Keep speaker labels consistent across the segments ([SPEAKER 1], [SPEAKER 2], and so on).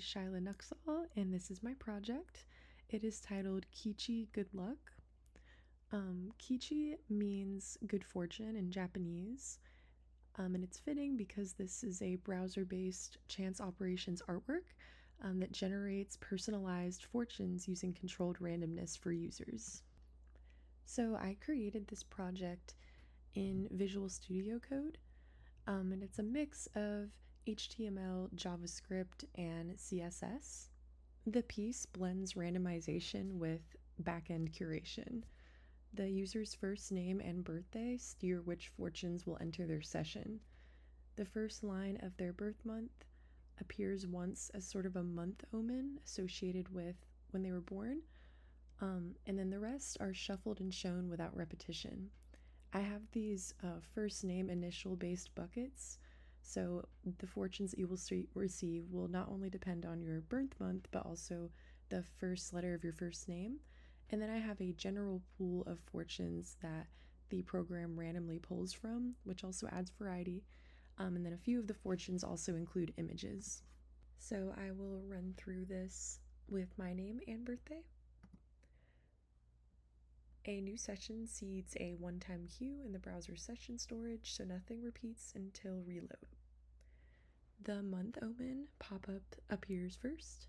[SPEAKER 1] is Shyla Nuxall, and this is my project. It is titled Kichi Good Luck. Kichi means good fortune in Japanese, and it's fitting because this is a browser based chance operations artwork that generates personalized fortunes using controlled randomness for users. So, I created this project in Visual Studio Code, and it's a mix of HTML, JavaScript, and CSS. The piece blends randomization with backend curation. The user's first name and birthday steer which fortunes will enter their session. The first line of their birth month appears once as sort of a month omen associated with when they were born, and then the rest are shuffled and shown without repetition. I have these first name initial based buckets, so the fortunes that you will receive will not only depend on your birth month, but also the first letter of your first name. And then I have a general pool of fortunes that the program randomly pulls from, which also adds variety. And then a few of the fortunes also include images. So I will run through this with my name and birthday. A new session seeds a one-time queue in the browser session storage, so nothing repeats until reload. The month omen pop-up appears first,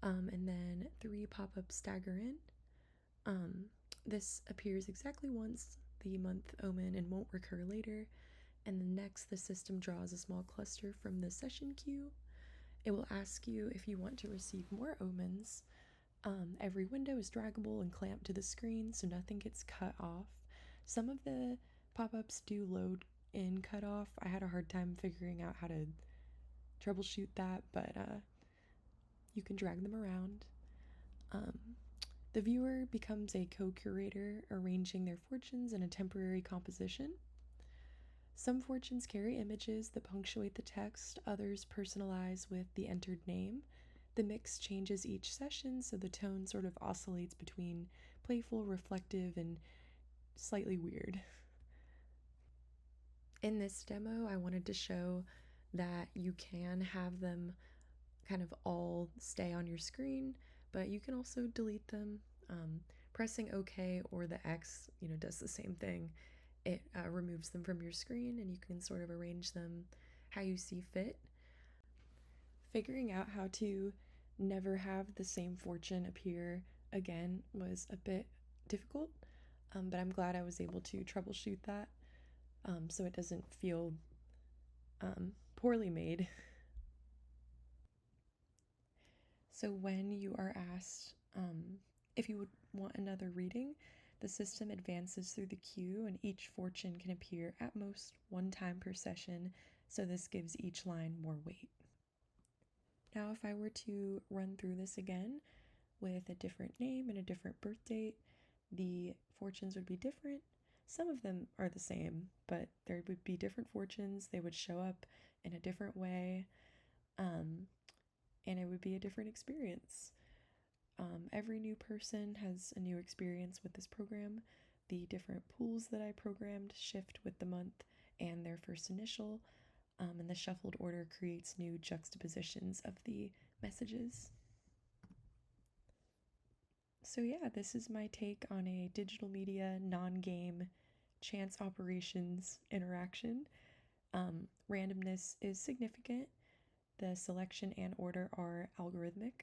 [SPEAKER 1] and then 3 pop-ups stagger in. This appears exactly once, the month omen, and won't recur later. And then next, the system draws a small cluster from the session queue. It will ask you if you want to receive more omens. Every window is draggable and clamped to the screen, so nothing gets cut off. Some of the pop-ups do load in cutoff. I had a hard time figuring out how to troubleshoot that, but you can drag them around. The viewer becomes a co-curator, arranging their fortunes in a temporary composition. Some fortunes carry images that punctuate the text, others personalize with the entered name. The mix changes each session, so the tone sort of oscillates between playful, reflective, and slightly weird. In this demo, I wanted to show that you can have them kind of all stay on your screen, but you can also delete them. Pressing OK or the X, does the same thing. It removes them from your screen, and you can sort of arrange them how you see fit. Figuring out how to never have the same fortune appear again was a bit difficult, but I'm glad I was able to troubleshoot that so it doesn't feel poorly made. So when you are asked if you would want another reading, the system advances through the queue, and each fortune can appear at most one time per session, so this gives each line more weight. Now, if I were to run through this again with a different name and a different birth date, the fortunes would be different. Some of them are the same, but there would be different fortunes. They would show up in a different way, and it would be a different experience. Every new person has a new experience with this program. The different pools that I programmed shift with the month and their first initial, and the shuffled order creates new juxtapositions of the messages. So yeah, this is my take on a digital media non-game chance operations interaction. Randomness is significant. The selection and order are algorithmic.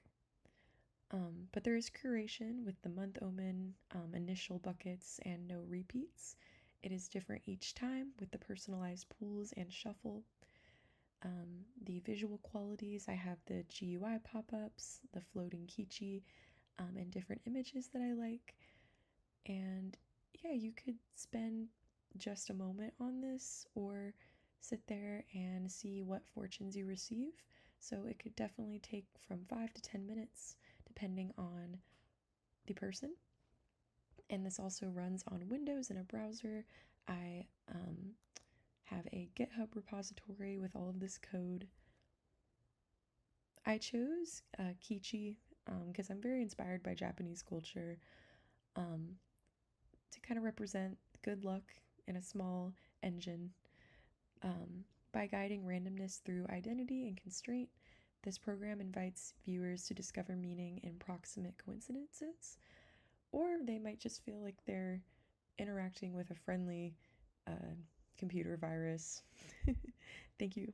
[SPEAKER 1] But there is curation with the month omen, initial buckets, and no repeats. It is different each time with the personalized pools and shuffle. The visual qualities, I have the GUI pop-ups, the floating Kichi, and different images that I like. And yeah, you could spend just a moment on this or sit there and see what fortunes you receive. So it could definitely take from 5 to 10 minutes depending on the person. And this also runs on Windows in a browser. I have a GitHub repository with all of this code. I chose Kichi because I'm very inspired by Japanese culture to kind of represent good luck in a small engine by guiding randomness through identity and constraint. This program invites viewers to discover meaning in proximate coincidences, or they might just feel like they're interacting with a friendly uh, computer virus. Thank you.